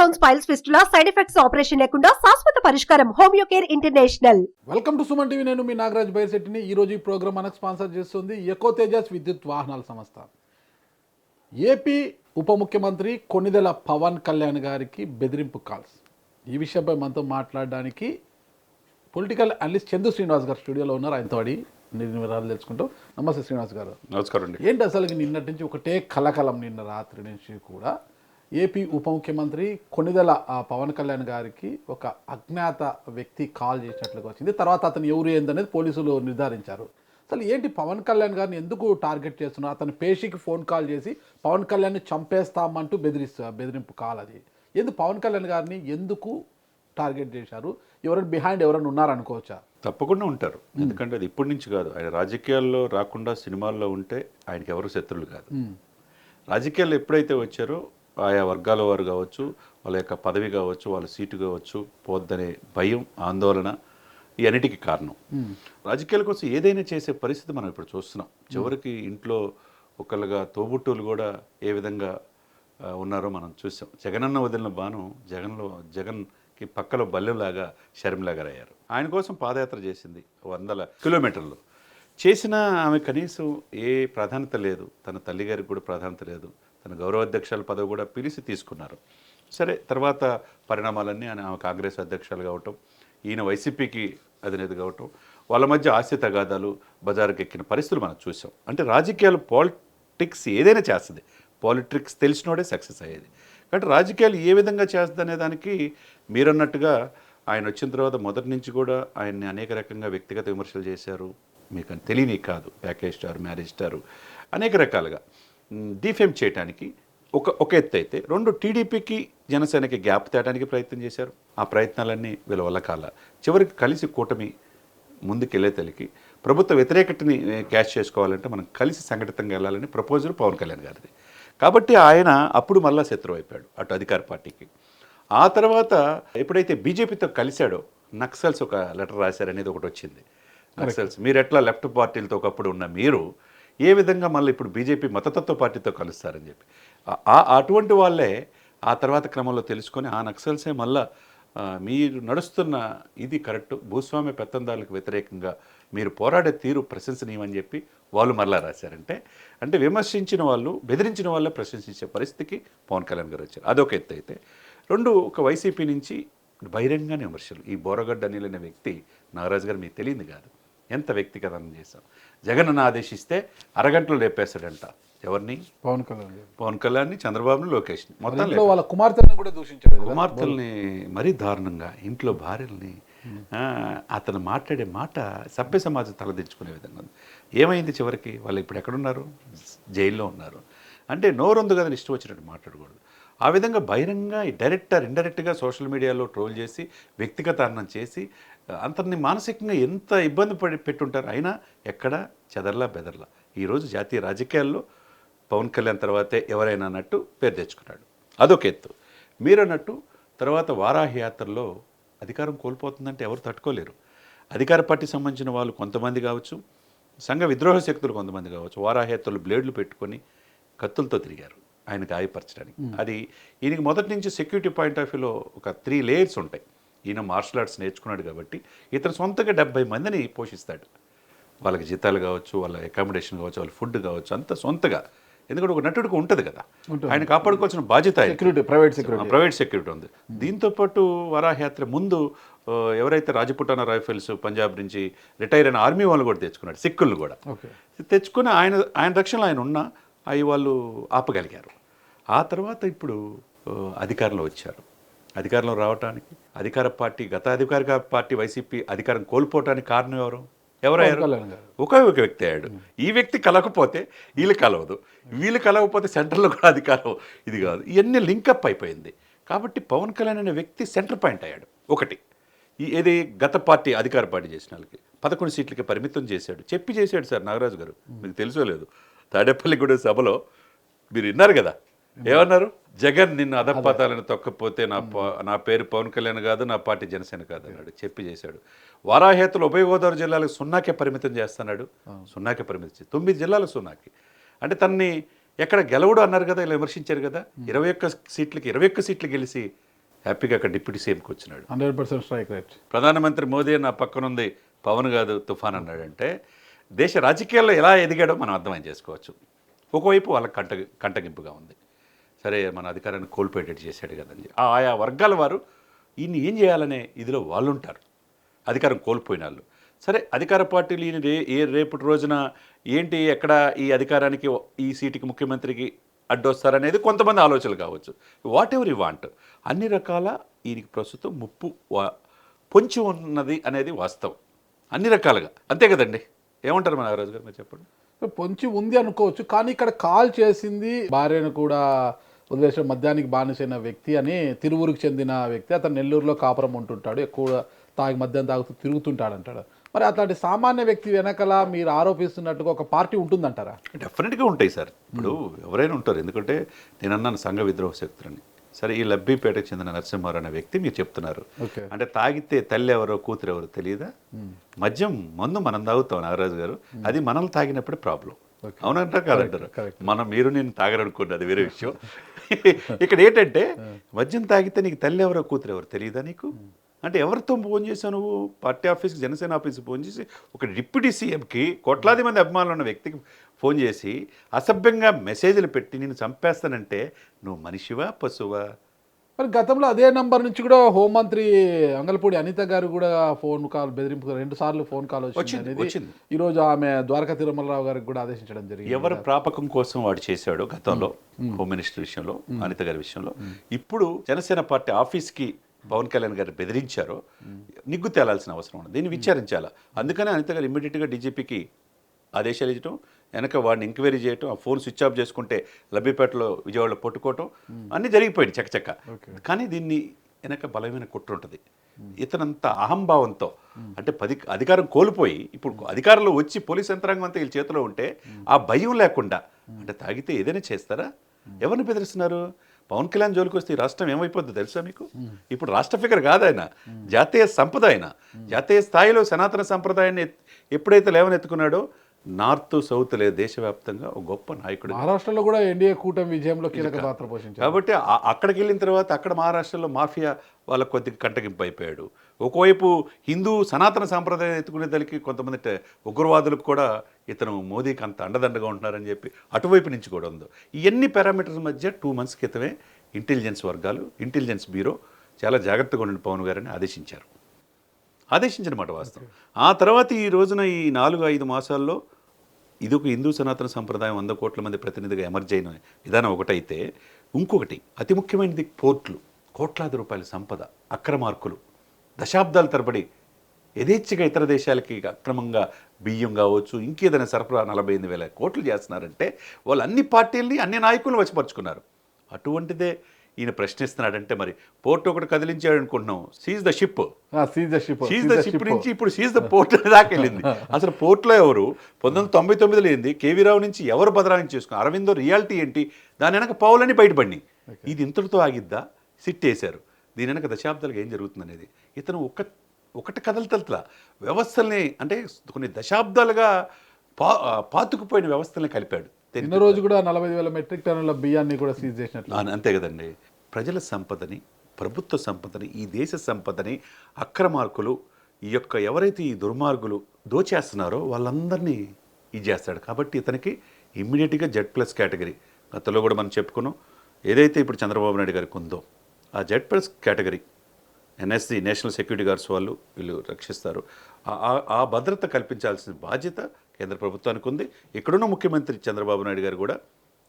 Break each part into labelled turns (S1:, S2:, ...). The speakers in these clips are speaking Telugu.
S1: Stones, piles, fistula, side effects operation లేకుండా శాశ్వత పరిష్కారం. Homeo care international.
S2: Welcome to Suman TV. నేను మీ నాగరాజ్ బైర్శెట్టిని. ఈరోజు ఈ ప్రోగ్రామ్ మనకు స్పాన్సర్ చేస్తుంది ఎకో తేజస్ విద్యుత్ వాహనాల సంస్థ. ఏపీ ఉప ముఖ్యమంత్రి కొణిదెల పవన్ కళ్యాణ్ గారికి బెదిరింపు కాల్స్. ఈ విషయంపై మనతో మాట్లాడడానికి పొలిటికల్ అనలిస్ట్ చందు శ్రీనివాస్ గారు స్టూడియోలో ఉన్నారు. ఆయనతో అడి వివరాలు తెలుసుకుంటాం. నమస్తే శ్రీనివాస్ గారు.
S3: నమస్కారం అండి.
S2: ఏంటి అసలు నిన్నటి నుంచి ఒకటే కలకలం, నిన్న రాత్రి నుంచి కూడా ఏపీ ఉప ముఖ్యమంత్రి కొణిదెల పవన్ కళ్యాణ్ గారికి ఒక అజ్ఞాత వ్యక్తి కాల్ చేసినట్లుగా వచ్చింది. తర్వాత అతను ఎవరు ఏందనేది పోలీసులు నిర్ధారించారు. అసలు ఏంటి పవన్ కళ్యాణ్ గారిని ఎందుకు టార్గెట్ చేస్తున్నారు? అతను పేషీకి ఫోన్ కాల్ చేసి పవన్ కళ్యాణ్ని చంపేస్తామంటూ బెదిరింపు కాల్ అది. ఎందుకు పవన్ కళ్యాణ్ గారిని ఎందుకు టార్గెట్ చేశారు? ఎవరైనా బిహైండ్ ఎవరైనా ఉన్నారనుకోవచ్చా?
S3: తప్పకుండా ఉంటారు. ఎందుకంటే అది ఇప్పటి నుంచి కాదు. ఆయన రాజకీయాల్లో రాకుండా సినిమాల్లో ఉంటే ఆయనకి ఎవరు శత్రువులు కాదు. రాజకీయాల్లో ఎప్పుడైతే వచ్చారో ఆయా వర్గాల వారు కావచ్చు, వాళ్ళ యొక్క పదవి కావచ్చు, వాళ్ళ సీటు కావచ్చు పోద్దనే భయం, ఆందోళన ఈ అన్నిటికీ కారణం. రాజకీయాల కోసం ఏదైనా చేసే పరిస్థితి మనం ఇప్పుడు చూస్తున్నాం. చివరికి ఇంట్లో ఒకళ్ళుగా తోబుట్టువులు కూడా ఏ విధంగా ఉన్నారో మనం చూసాం. జగనన్న వదిలిన బాణం జగన్కి పక్కలో బల్లెంలాగా షర్మిలాగా అయ్యారు. ఆయన కోసం పాదయాత్ర చేసింది 100 కిలోమీటర్లు. చేసిన ఆమె కనీసం ఏ ప్రాధాన్యత లేదు. తన తల్లిగారికి కూడా ప్రాధాన్యత లేదు. తన గౌరవాధ్యక్షుల పదవి కూడా పిలిచి తీసుకున్నారు. సరే, తర్వాత పరిణామాలన్నీ ఆమె కాంగ్రెస్ అధ్యక్షులు కావటం, ఈయన వైసీపీకి అధినేత కావటం, వాళ్ళ మధ్య ఆస్తి తగాదాలు బజారుకి ఎక్కిన పరిస్థితులు మనం చూసాం. అంటే రాజకీయాలు, పాలిటిక్స్ ఏదైనా చేస్తుంది. పాలిటిక్స్ తెలిసినోడే సక్సెస్ అయ్యేది. కాబట్టి రాజకీయాలు ఏ విధంగా చేస్తుంది అనే దానికి మీరన్నట్టుగా ఆయన వచ్చిన తర్వాత మొదటి నుంచి కూడా ఆయన్ని అనేక రకంగా వ్యక్తిగత విమర్శలు చేశారు. మీకు తెలియని కాదు, ప్యాకేజ్ స్టార్, మ్యారేజ్ స్టారు, అనేక రకాలుగా డిఫేమ్ చేయడానికి ఒక ఎత్తు అయితే, రెండు టీడీపీకి జనసేనకి గ్యాప్ తేయడానికి ప్రయత్నం చేశారు. ఆ ప్రయత్నాలన్నీ వీళ్ళ వల్ల కాల. చివరికి కలిసి కూటమి ముందుకెళ్లే తల్లికి ప్రభుత్వ వ్యతిరేకతని క్యాష్ చేసుకోవాలంటే మనం కలిసి సంఘటితంగా వెళ్ళాలని ప్రపోజల్ పవన్ కళ్యాణ్ గారిది. కాబట్టి ఆయన అప్పుడు మళ్ళా శత్రువు అయిపోయాడు అటు అధికార పార్టీకి. ఆ తర్వాత ఎప్పుడైతే బీజేపీతో కలిశాడో నక్సల్స్ ఒక లెటర్ రాశారనేది ఒకటి వచ్చింది. నక్సల్స్ మీరు ఎట్లా లెఫ్ట్ పార్టీలతో ఒకప్పుడు ఉన్న మీరు ఏ విధంగా మళ్ళీ ఇప్పుడు బీజేపీ మతతత్వ పార్టీతో కలుస్తారని చెప్పి అటువంటి వాళ్ళే ఆ తర్వాత క్రమంలో తెలుసుకొని ఆ నక్సల్సే మళ్ళా మీరు నడుస్తున్న ఇది కరెక్ట్, భూస్వామ్య పెత్తందారులకు వ్యతిరేకంగా మీరు పోరాడే తీరు ప్రశంసనీయమని చెప్పి వాళ్ళు మరలా రాశారంటే, అంటే విమర్శించిన వాళ్ళు బెదిరించిన వాళ్ళే ప్రశంసించే పరిస్థితికి పవన్ కళ్యాణ్ గారు వచ్చారు. అదొక ఎత్తు అయితే, రెండు ఒక వైసీపీ నుంచి బహిరంగానే విమర్శలు. ఈ బోరగడ్డ అనిల్ అనే వ్యక్తి, నాగరాజు గారు మీకు తెలియదు కాదు, ఎంత వ్యక్తిగతం చేశాం. జగన్ ఆదేశిస్తే అరగంటలో లేపేస్తాడంట. ఎవరిని? పవన్ కళ్యాణ్ని, చంద్రబాబుని, లోకేష్ని, మొత్తం
S2: వాళ్ళ కుమార్తెలను కూడా దూషించాడు.
S3: కుమార్తెల్ని మరీ దారుణంగా, ఇంట్లో భార్యల్ని. అతను మాట్లాడే మాట సభ్య సమాజం తలదించుకునే విధంగా ఉంది. ఏమైంది చివరికి? వాళ్ళు ఇప్పుడు ఎక్కడున్నారు? జైల్లో ఉన్నారు. అంటే నోరుంది కదా, ఇష్టం వచ్చినట్టు మాట్లాడకూడదు. ఆ విధంగా బహిరంగ ఇండైరెక్ట్గా సోషల్ మీడియాలో ట్రోల్ చేసి వ్యక్తిగతాన్నం చేసి అంతని మానసికంగా ఎంత ఇబ్బంది పెట్టుంటారు. అయినా ఎక్కడ చెదర్లా బెదర్లా ఈరోజు జాతీయ రాజకీయాల్లో పవన్ కళ్యాణ్ తర్వాతే ఎవరైనా అన్నట్టు పేరు తెచ్చుకున్నాడు. అదొక ఎత్తు. మీరన్నట్టు తర్వాత వారాహి యాత్రలో అధికారం కోల్పోతుందంటే ఎవరు తట్టుకోలేరు. అధికార పార్టీకి సంబంధించిన వాళ్ళు కొంతమంది కావచ్చు, సంఘ విద్రోహ శక్తులు కొంతమంది కావచ్చు, వారాహి యాత్రలు బ్లేడ్లు పెట్టుకొని కత్తులతో తిరిగారు ఆయన గాయపరచడానికి. అది ఈయనకి మొదటి నుంచి సెక్యూరిటీ పాయింట్ ఆఫ్ వ్యూలో ఒక 3 లేయర్స్ ఉంటాయి. ఈయన మార్షల్ ఆర్ట్స్ నేర్చుకున్నాడు కాబట్టి ఇతను సొంతంగా 70 మందిని పోషిస్తాడు. వాళ్ళకి జీతాలు కావచ్చు, వాళ్ళ అకామిడేషన్ కావచ్చు, వాళ్ళ ఫుడ్ కావచ్చు, అంతా సొంతగా. ఎందుకంటే ఒక నటుడికి ఉంటుంది కదా, ఆయన కాపాడుకోవాల్సిన బాధ్యత. ప్రైవేట్ సెక్యూరిటీ ఉంది. దీంతోపాటు వరాహయాత్ర ముందు ఎవరైతే రాజపుటానా రైఫిల్స్ పంజాబ్ నుంచి రిటైర్ అయిన ఆర్మీ వాళ్ళు కూడా తెచ్చుకున్నాడు, సిక్కులను కూడా తెచ్చుకుని ఆయన రక్షణలో ఆయన ఉన్న అవి వాళ్ళు ఆపగలిగారు. ఆ తర్వాత ఇప్పుడు అధికారంలో వచ్చారు. అధికారంలో రావడానికి గత అధికార పార్టీ వైసీపీ అధికారం కోల్పోవటానికి కారణం ఎవరయ్యారు? ఒక వ్యక్తి అయ్యాడు. ఈ వ్యక్తి కలవకపోతే వీళ్ళు కలవదు, వీళ్ళు కలవకపోతే సెంటర్లో కూడా అధికారం ఇది కాదు. ఇవన్నీ లింకప్ అయిపోయింది. కాబట్టి పవన్ కళ్యాణ్ అనే వ్యక్తి సెంటర్ పాయింట్ అయ్యాడు. ఒకటి ఏది గత పార్టీ అధికార పార్టీ చేసిన వాళ్ళకి 11 సీట్లకి పరిమితం చేశాడు. చేశాడు సార్ నాగరాజు గారు, మీకు తెలుసో లేదు. తాడేపల్లిగూడెం సభలో మీరు విన్నారు కదా, ఏమన్నారు? జగన్ నిన్ను అధపాతాలను తొక్కపోతే నా పేరు పవన్ కళ్యాణ్ కాదు, నా పార్టీ జనసేన కాదు అన్నాడు. చేశాడు. వారాహేతులు ఉభయ గోదావరి జిల్లాలకు 0కే పరిమితం చేస్తున్నాడు. 0కే పరిమితం 9 జిల్లాలు 0కి. అంటే తనని ఎక్కడ గెలవడు అన్నారు కదా, ఇలా విమర్శించారు కదా. 21 సీట్లు గెలిచి హ్యాపీగా అక్కడ డిప్యూటీ సీఎంకి వచ్చినాడు.
S2: 100% స్ట్రైక్ రేట్.
S3: ప్రధానమంత్రి మోదీ నా పక్కనుంది పవన్ కాదు తుఫాన్ అన్నాడంటే దేశ రాజకీయాల్లో ఎలా ఎదిగాడో మనం అర్థం చేసుకోవచ్చు. ఒకవైపు వాళ్ళకి కంటగింపుగా ఉంది, సరే మన అధికారాన్ని కోల్పోయేటట్టు చేశాడు కదండి. ఆయా వర్గాల వారు ఈయన్ని ఏం చేయాలనే ఇదిలో వాళ్ళు ఉంటారు, అధికారం కోల్పోయిన వాళ్ళు. సరే అధికార పార్టీలు ఈయన రేపటి రోజున ఏంటి ఎక్కడ ఈ అధికారానికి ఈ సీటుకి ముఖ్యమంత్రికి అడ్డొస్తారనేది కొంతమంది ఆలోచనలు కావచ్చు. వాట్ ఎవర్ యూ వాంట్, అన్ని రకాల ఈయనకి ప్రస్తుతం ముప్పు పొంచి ఉన్నది అనేది వాస్తవం, అన్ని రకాలుగా. అంతే కదండి, ఏమంటారు మన నాగరాజు గారు, మీరు చెప్పండి.
S2: పొంచి ఉంది అనుకోవచ్చు, కానీ ఇక్కడ కాల్ చేసింది భార్యను కూడా వదిలేసిన మద్యానికి బానిసైన వ్యక్తి అని, తిరువురికి చెందిన వ్యక్తి. అతను నెల్లూరులో కాపురం ఉంటుంటాడు, ఎక్కువ మద్యం తాగుతూ తిరుగుతుంటాడు అంటాడు. మరి అట్లాంటి సామాన్య వ్యక్తి వెనకల మీరు ఆరోపిస్తున్నట్టుగా ఒక పార్టీ ఉంటుందంటారా?
S3: డెఫినెట్గా ఉంటాయి సార్. ఇప్పుడు ఎవరైనా ఉంటారు, ఎందుకంటే నేను అన్నాను సంఘ విద్రోహ శక్తులని. సరే ఈ లబ్బిపేటకు చెందిన నరసింహారావు అనే వ్యక్తి మీరు చెప్తున్నారు, అంటే తాగితే తల్లి ఎవరో కూతురు ఎవరో తెలియదా? మందు మనం తాగుతాం నాగరాజు గారు, అది మనల్ని తాగినప్పుడే ప్రాబ్లం. అవునంటారు కాదంటారు. మీరు నేను తాగరనుకోండి, అది వేరే విషయం. ఇక్కడ ఏంటంటే మద్యం తాగితే నీకు తల్లి ఎవరో కూతురు ఎవరు తెలియదా నీకు? అంటే ఎవరితో ఫోన్ చేశావు నువ్వు? పార్టీ ఆఫీస్కి, జనసేన ఆఫీస్కి ఫోన్ చేసి ఒక డిప్యూటీ సీఎంకి, కోట్లాది మంది అభిమానులు ఉన్న వ్యక్తికి ఫోన్ చేసి అసభ్యంగా మెసేజ్లు పెట్టి నేను చంపేస్తానంటే నువ్వు మనిషివా పశువా?
S2: మరి గతంలో అదే నంబర్ నుంచి కూడా హోంమంత్రి అంగల్పూడి అనిత గారు కూడా ఫోన్ కాల్ బెదిరింపు 2 సార్లు ఫోన్ కాల్ వచ్చింది. ఈరోజు ఆమె ద్వారకా తిరుమలరావు గారికి కూడా ఆదేశించడం జరిగింది.
S3: ఎవరి ప్రాపకం కోసం వాడు చేశాడు గతంలో హోమ్ మినిస్టర్ విషయంలో, అనిత గారి విషయంలో. ఇప్పుడు జనసేన పార్టీ ఆఫీస్కి పవన్ కళ్యాణ్ గారు బెదిరించారో నిగ్గు తేలాల్సిన అవసరం ఉంది, దీన్ని విచారించాలా. అందుకనే అనిత గారు ఇమ్మీడియట్గా డీజీపీకి ఆదేశాలు ఇవ్వటం, వెనక వాడిని ఎంక్వైరీ చేయటం, ఆ ఫోన్ స్విచ్ ఆఫ్ చేసుకుంటే లబ్బిపేటలో విజయవాడలో పట్టుకోవటం అన్నీ జరిగిపోయింది చక్కచక్క. కానీ దీన్ని వెనక బలమైన కుట్ర ఉంటుంది. ఇతనంత అహంభావంతో, అంటే అధికారం కోల్పోయి ఇప్పుడు అధికారంలో వచ్చి పోలీస్ యంత్రాంగం అంతా వీళ్ళ చేతిలో ఉంటే ఆ భయం లేకుండా, అంటే తాగితే ఏదైనా చేస్తారా? ఎవరిని బెదిరిస్తున్నారు? పవన్ కళ్యాణ్ జోలికి వస్తే ఈ రాష్ట్రం ఏమైపోద్దో తెలుసా మీకు? ఇప్పుడు రాష్ట్ర ఫిగర్ కాదు ఆయన, జాతీయ సంపద ఆయన. జాతీయ స్థాయిలో సనాతన సంప్రదాయాన్ని ఎప్పుడైతే లేవనెత్తుకున్నాడో నార్త్ సౌత్ లేదు, దేశవ్యాప్తంగా ఒక గొప్ప నాయకుడు.
S2: మహారాష్ట్రలో కూడా ఎన్డీఏ కూటమి విజయంలో కీలక పాత్ర పోషించారు.
S3: కాబట్టి అక్కడికి వెళ్ళిన తర్వాత అక్కడ మహారాష్ట్రలో మాఫియా వాళ్ళకు కొద్దిగా కంటగింపు అయిపోయాడు. ఒకవైపు హిందూ సనాతన సాంప్రదాయం ఎత్తుకునేదానికి కొంతమంది ఉగ్రవాదులకు కూడా ఇతను మోదీకి అంత అండదండగా ఉంటున్నారని చెప్పి అటువైపు నుంచి కూడా ఉంది. ఇవన్నీ పారామీటర్స్ మధ్య 2 months క్రితమే ఇంటెలిజెన్స్ వర్గాలు, ఇంటెలిజెన్స్ బ్యూరో చాలా జాగ్రత్తగా ఉండండి పవన్ గారిని ఆదేశించనమాట వాస్తవం. ఆ తర్వాత ఈ రోజున ఈ 4-5 మాసాల్లో ఇదొక హిందూ సనాతన సంప్రదాయం 100 కోట్ల మంది ప్రతినిధిగా ఎమర్జ్ అయిన విధానం ఒకటైతే, ఇంకొకటి అతి ముఖ్యమైనది పోర్ట్లు, కోట్లాది రూపాయల సంపద, అక్రమార్కులు దశాబ్దాల తరబడి యథేచ్ఛగా ఇతర దేశాలకి అక్రమంగా బియ్యం కావచ్చు ఇంకేదైనా సరఫరా 48,000 కోట్లు చేస్తున్నారంటే వాళ్ళు అన్ని పార్టీలని అన్ని నాయకులను వశపరుచుకున్నారు. అటువంటిదే ఈయన ప్రశ్నిస్తున్నాడంటే మరి పోర్ట్ ఒకటి కదిలించాడు అనుకుంటున్నాం, సీజ్ ద షిప్ నుంచి ఇప్పుడు సీజ్ ద పోర్ట్ దాకా వెళ్ళింది. అసలు పోర్ట్లో ఎవరు 1999లో ఏంది, కేవీ రావు నుంచి ఎవరు బదలాయించి చేసుకున్నారు, అరవిందో రియాలిటీ ఏంటి, దాని వెనక పావులని బయటపడినాయి. ఇది ఇంతటితో ఆగిద్దా? సిట్ వేశారు. దీని వెనక దశాబ్దాలుగా ఏం జరుగుతుంది అనేది ఇతను ఒకటి కదలతల వ్యవస్థల్ని, అంటే కొన్ని దశాబ్దాలుగా పాతుకుపోయిన వ్యవస్థల్ని కలిపాడు.
S2: నిన్న రోజు కూడా 45,000 మెట్రిక్ టన్నుల బియ్యాన్ని కూడా సీజ్ చేసినట్లు.
S3: అంతే కదండి. ప్రజల సంపదని, ప్రభుత్వ సంపదని, ఈ దేశ సంపదని అక్రమార్కులు, ఈ యొక్క ఎవరైతే ఈ దుర్మార్గులు దోచేస్తున్నారో వాళ్ళందరినీ ఇది చేస్తాడు. కాబట్టి ఇతనికి ఇమ్మీడియట్గా Z+ కేటగిరీ, గతంలో కూడా మనం చెప్పుకున్నాం, ఏదైతే ఇప్పుడు చంద్రబాబు నాయుడు గారికి ఉందో ఆ Z+ category NSC national security guards వీళ్ళు రక్షిస్తారు. ఆ భద్రత కల్పించాల్సిన బాధ్యత కేంద్ర ప్రభుత్వానికి ఉంది. ఇక్కడున్న ముఖ్యమంత్రి చంద్రబాబు నాయుడు గారు కూడా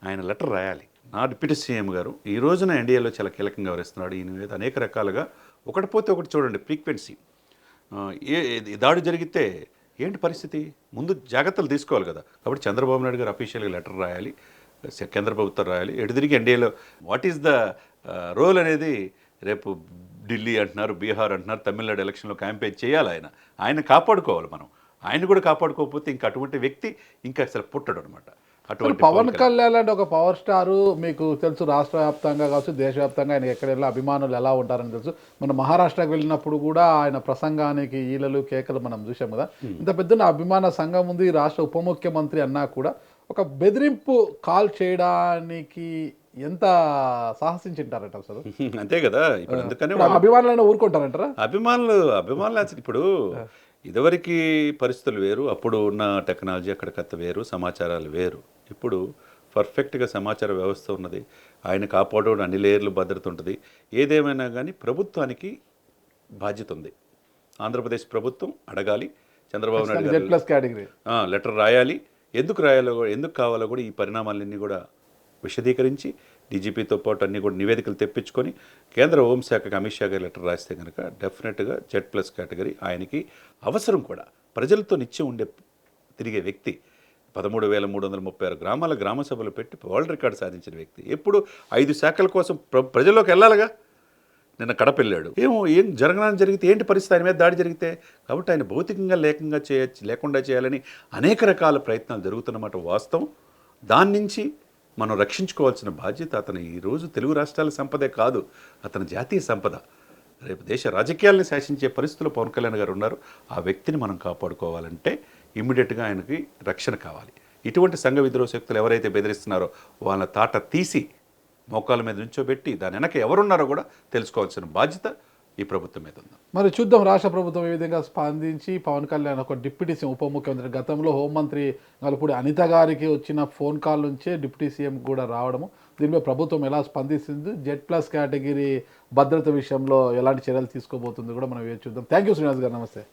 S3: ఆయన లెటర్ రాయాలి. నా డిప్యూటీ సీఎం గారు ఈ రోజున ఎన్డీఏలో చాలా కీలకంగా వ్యవహరిస్తున్నాడు. ఈయన మీద అనేక రకాలుగా ఒకటి పోతే ఒకటి చూడండి ఫ్రీక్వెన్సీ. దాడి జరిగితే ఏంటి పరిస్థితి, ముందు జాగ్రత్తలు తీసుకోవాలి కదా. కాబట్టి చంద్రబాబు నాయుడు గారు అఫీషియల్గా లెటర్ రాయాలి, కేంద్ర ప్రభుత్వం రాయాలి. ఎటు తిరిగి ఎన్డీఏలో వాట్ ఈస్ ద రోల్ అనేది రేపు ఢిల్లీ అంటున్నారు, బీహార్ అంటున్నారు, తమిళనాడు ఎలక్షన్లో క్యాంపెయిన్ చేయాలి. ఆయన కాపాడుకోవాలి. ఆయన కూడా కాపాడుకోకపోతే ఇంకా అటువంటి వ్యక్తి ఇంకా అసలు పుట్టడు అనమాట. అటువంటి
S2: పవన్ కళ్యాణ్ అంటే ఒక పవర్ స్టారు, మీకు తెలుసు రాష్ట్ర వ్యాప్తంగా కావచ్చు దేశవ్యాప్తంగా ఆయన ఎక్కడ వెళ్ళినా అభిమానులు ఎలా ఉంటారని తెలుసు. మన మహారాష్ట్రకి వెళ్ళినప్పుడు కూడా ఆయన ప్రసంగానికి ఈలలు కేకలు మనం చూసాం కదా. ఇంత పెద్ద అభిమాన సంఘం ఉంది. రాష్ట్ర ఉప ముఖ్యమంత్రి అన్నా కూడా ఒక బెదిరింపు కాల్ చేయడానికి ఎంత సాహసించింటారట అసలు.
S3: అంతే కదా. ఇప్పుడు అందుకనే
S2: ఇప్పుడు అభిమానులైనా ఊరుకుంటారంటారా?
S3: అభిమానులు అసలు ఇప్పుడు ఇదివరకు పరిస్థితులు వేరు, అప్పుడు ఉన్న టెక్నాలజీ అక్కడికత్త వేరు, సమాచారాలు వేరు. ఇప్పుడు పర్ఫెక్ట్గా సమాచార వ్యవస్థ ఉన్నది, ఆయన కాపాడడం అన్ని లేయర్లు భద్రత ఉంటుంది. ఏదేమైనా కానీ ప్రభుత్వానికి బాధ్యత ఉంది. ఆంధ్రప్రదేశ్ ప్రభుత్వం అడగాలి, Chandrababu Naidu
S2: Z plus category
S3: letter రాయాలి. ఎందుకు రాయాలో, ఎందుకు కావాలో కూడా ఈ పరిణామాలన్నీ కూడా విశదీకరించి డీజీపీతో పాటు అన్ని కూడా నివేదికలు తెప్పించుకొని కేంద్ర హోంశాఖకి అమిత్ షా గారి లెటర్ రాస్తే కనుక డెఫినెట్గా జెడ్ ప్లస్ కేటగిరీ ఆయనకి అవసరం కూడా. ప్రజలతో నిత్యం తిరిగే వ్యక్తి, 13,336 గ్రామాల గ్రామ సభలు పెట్టి వరల్డ్ రికార్డు సాధించిన వ్యక్తి, ఎప్పుడు 5 శాఖల కోసం ప్రజల్లోకి వెళ్ళాలిగా. నిన్న కడప వెళ్ళాడు, ఏం జరగడానికి జరిగితే ఏంటి పరిస్థితి, ఆయన మీద దాడి జరిగితే, కాబట్టి ఆయన భౌతికంగా లేకుండా చేయాలని అనేక రకాల ప్రయత్నాలు జరుగుతున్నమాట వాస్తవం. దాని నుంచి మనం రక్షించుకోవాల్సిన బాధ్యత అతను ఈరోజు తెలుగు రాష్ట్రాల సంపదే కాదు, అతని జాతీయ సంపద. రేపు దేశ రాజకీయాలను శాసించే పరిస్థితుల్లో పవన్ కళ్యాణ్ గారు ఉన్నారు. ఆ వ్యక్తిని మనం కాపాడుకోవాలంటే ఇమ్మీడియట్గా ఆయనకి రక్షణ కావాలి. ఇటువంటి సంఘ విద్రోహ శక్తులు ఎవరైతే బెదిరిస్తున్నారో వాళ్ళ తాట తీసి మోకాల మీద నుంచోబెట్టి దాని వెనక ఎవరున్నారో కూడా తెలుసుకోవాల్సిన బాధ్యత ఈ ప్రభుత్వం మీద ఉంది.
S2: మరి చూద్దాం రాష్ట్ర ప్రభుత్వం ఏ విధంగా స్పందించి పవన్ కళ్యాణ్ ఒక డిప్యూటీ సీఎం ఉప ముఖ్యమంత్రి, గతంలో హోంమంత్రి నలుపుడి అనిత గారికి వచ్చిన ఫోన్ కాల్ నుంచే డిప్యూటీ సీఎం కూడా రావడము, దీనిపై ప్రభుత్వం ఎలా స్పందిస్తుంది, జెడ్ ప్లస్ కేటగిరీ భద్రత విషయంలో ఎలాంటి చర్యలు తీసుకోబోతుంది కూడా మనం చూద్దాం. థ్యాంక్ యూ శ్రీనివాస్ గారు, నమస్తే.